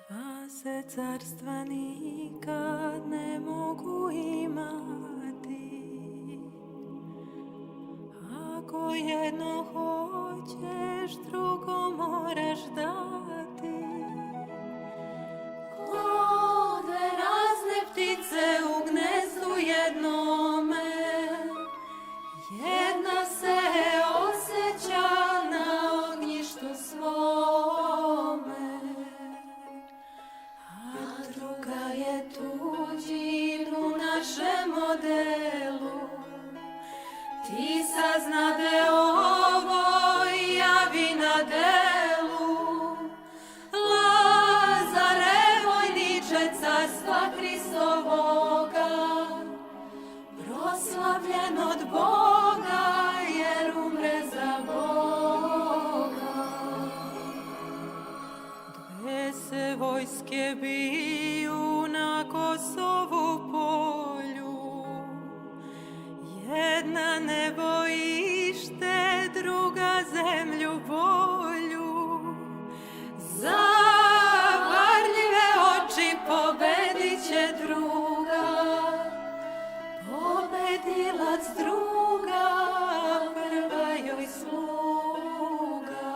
a se carstva nikad ne mogu imati. Ako jedno hoćeš, drugo moraš dati. Glode razne ptice u gnezdu jednome, jedna se osjeća na ognjištu svome, a druga je tuđin u našem modelu. Ti saznade ovo i javi na delu. Lazare, vojniče carstva Hristovoga, proslavljen od Boga jer umre za Boga. Dve se vojske biju na Kosovu polju, jedna nebo ište, druga zemlju bolju. Zavarljive oči pobedit će druga, pobedilac druga, prva joj sluga.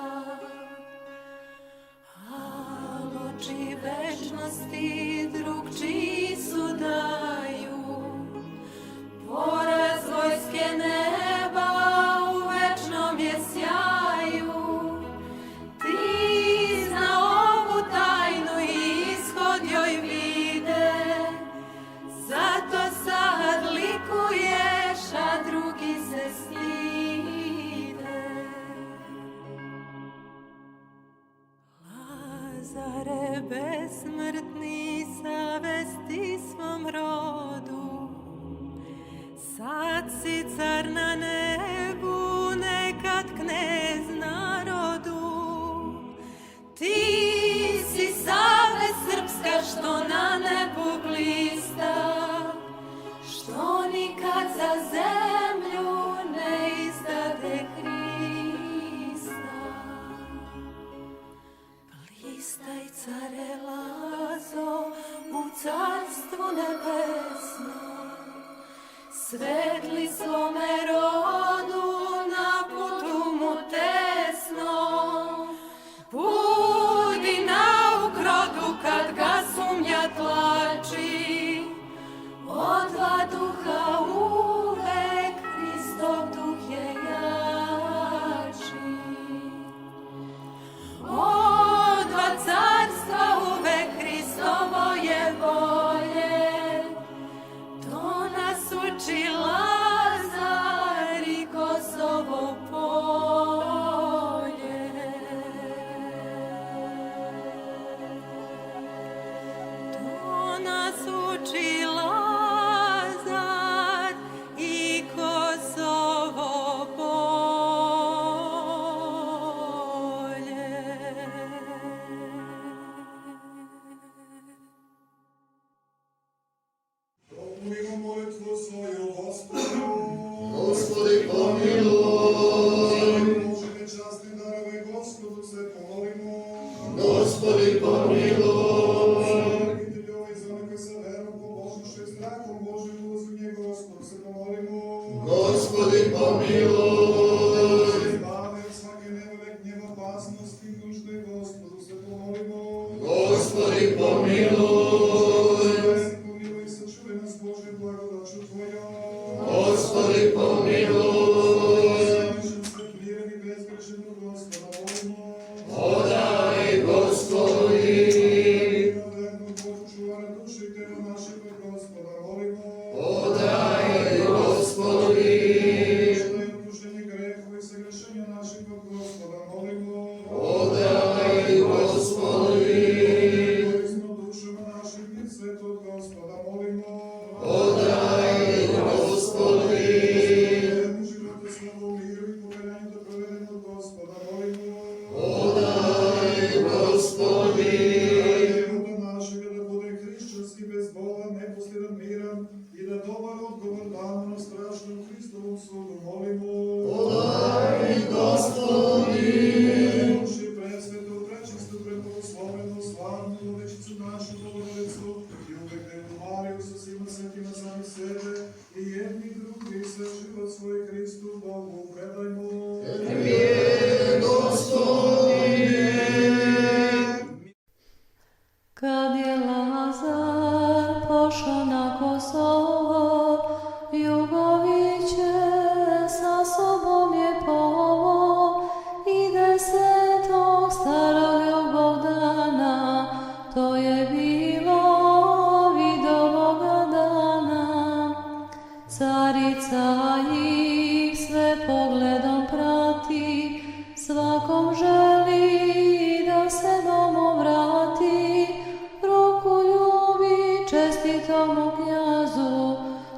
Al oči večnosti drugčiji su daju, poraz vojske neba u večnom je sjaju. Ti zna ovu tajnu i ishod joj vide, zato sad likuješ, a drugi se stide. Lazare besmrtni, savesti svom rodu, sad si car na nebu, nekad knez narodu. Ti si savest srpska što na nebu blista, što nikad za zemlju ne izdade Hrista. Blistaj, care Lazo, u carstvu nebesnom, svetli svome rodu na putu mu tesnom. Budi nauk rodu kad ga sumnja tlači, od dva duha uvek Hristov duh je jači. Od dva carstva uvek Hristovo je bolje, to nas uči Lazar i Kosovo polje. To nas uči Lazar i Kosovo polje. Molimo molitvu svoju Gospodu. Gospodи, pomiluj. Bože nečasne darove Gospodu se pomolimo. Gospodi, pomiluj. Za one koji sa verom, pobožnošću i strahom Božim uzglje Gospodu se pomolimo. Gospodi, pomiluj. Zbave od svake nevole, gnjeva, opasnosti i nužde Gospodu se pomolimo. Gospodi, pomiluj. Pomiluj, sačuvaj nas Bože blagodaću Tvojom. Gospodi, pomiluj. Miren i bezgrešen Gospoda molimo. Podaj, Gospodi. Podaj, Gospodi. Podaj, Gospodi. znakom želi da se domom vrati, ruku ljubi čestitomu knjazu,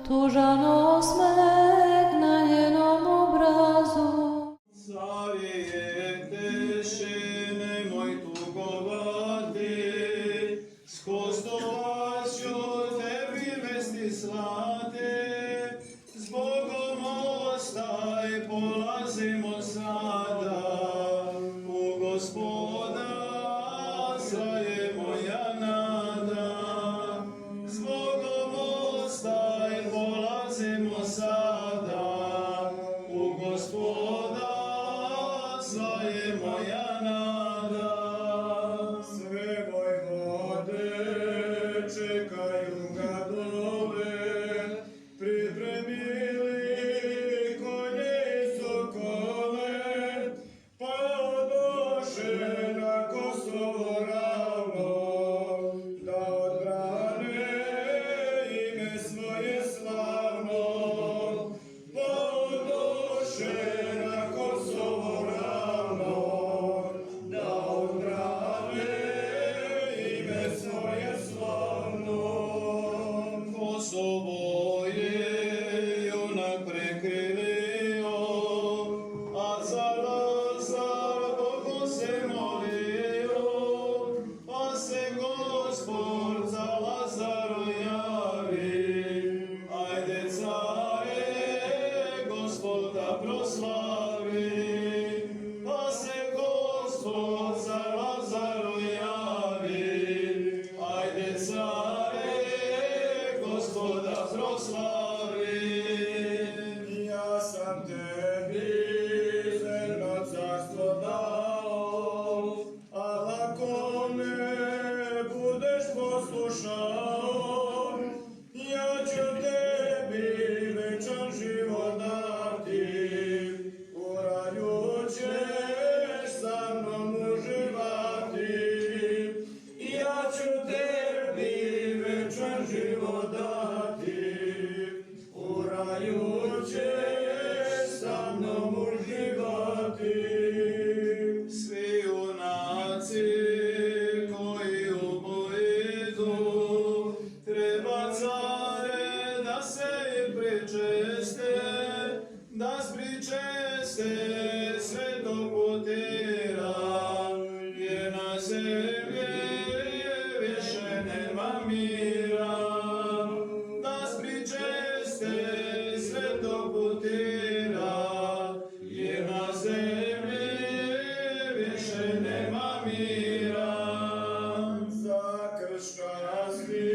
tužan osmeh na njenom obrazu. Zavjeteš, nemoj tugovati, s Kostovaću tebi vesti slati, s Bogom ostaj, polazimo sada, u Gospoda sva je moja nada. S Bogom ostaj, polazimo sada, u Gospoda sva je moja nada. Sve vojvode čekaju ga dole, pripremili konje i sokole, pa odoše na Kosovo ravno, da odbrane ime svoje slavno. Pa odoše na Kosovo ravno, da odbrane ime svoje slavno. Kosovo je junak prekrilio, a za Lazar Bogu se molio, pa se Gospod za Lazaru javi. Ajde care, Gospoda proslavi, pa se Gospod za Lazaru javi. Ajde care, Gospoda proslavi. Ja sam tebi zemno carstvo dao, a ako ne budeš poslušao, ja ću tebi večan život dati. U raju ćeš sa mnom uživati. Ja ću tebi večan život dati. U raju ćeš sa mnom uživati. Svi junaci koji ubojidu, treba care da se i pričeste, da spričeste sve do putira, jer na zemlji više nema mira. Da spričeste sve do putira, jer na zemlji više nema mira. Za kršćanski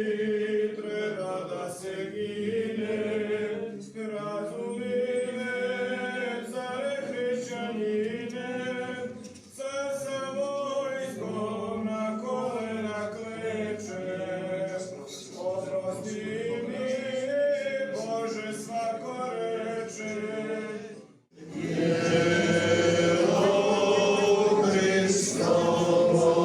treba da se gine, razumine, care hrišćanine, car sa vojskom na kolena kleče. Oprosti mi, Bože, svako reče. Hristovo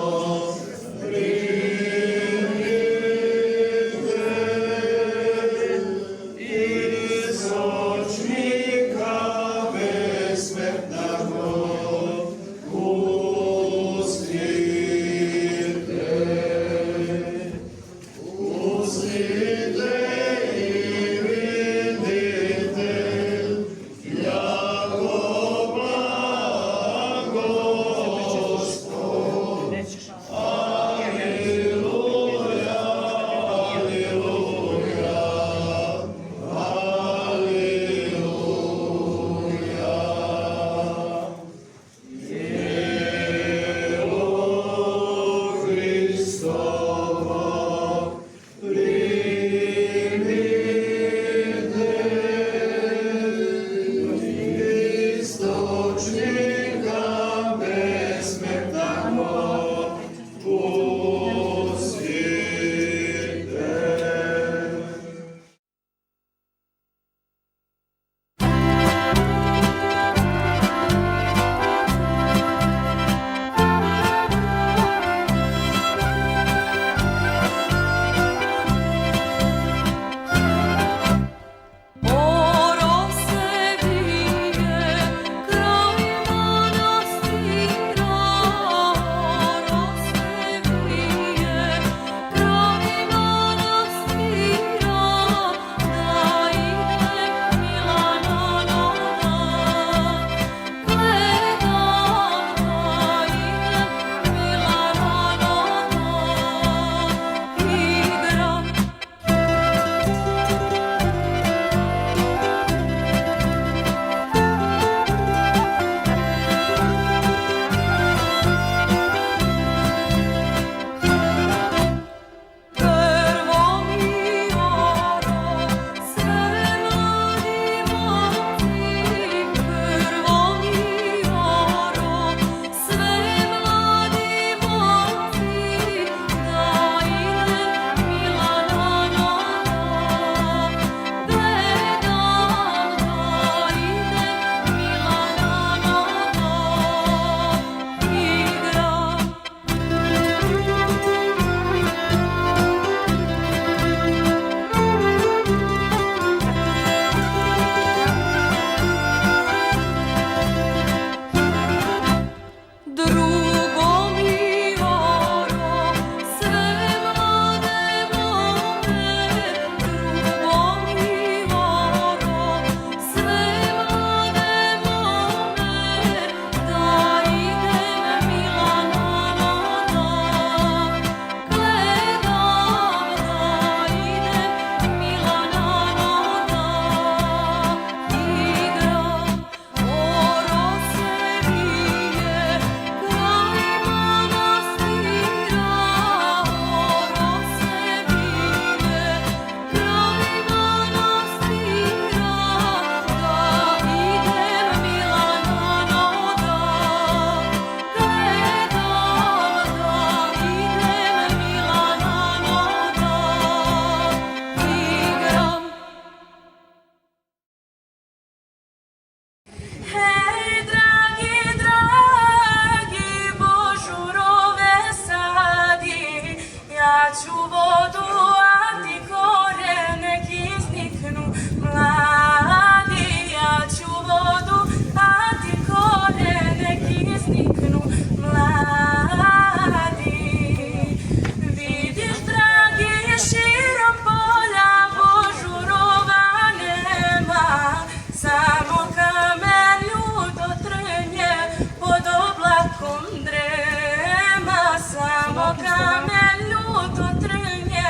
Dok me ljuto trnje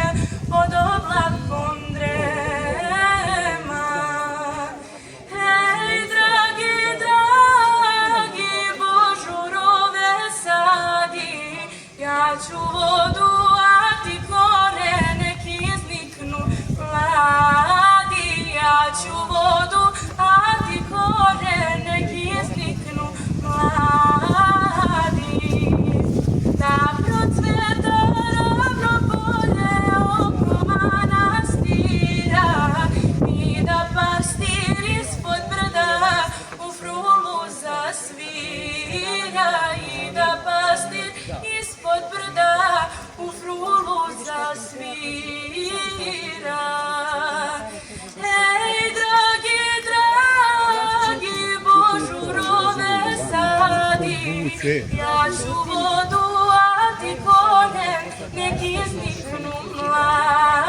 pod oblakom drema. Hej, dragi, dragi, božurove sadi, ja ću vodu, a ti koren nek izniknu mladi. Ja ću vodu, a ti koren nek izniknu mladi. Da procveta ravno polje oko manastira i da pastir ispod brda u frulu zasvira. I da pastir ispod brda u frulu zasvira. Hej, dragi, dragi, božurove sadi, ja ću vodu, a ti koren nek izniknu mladi.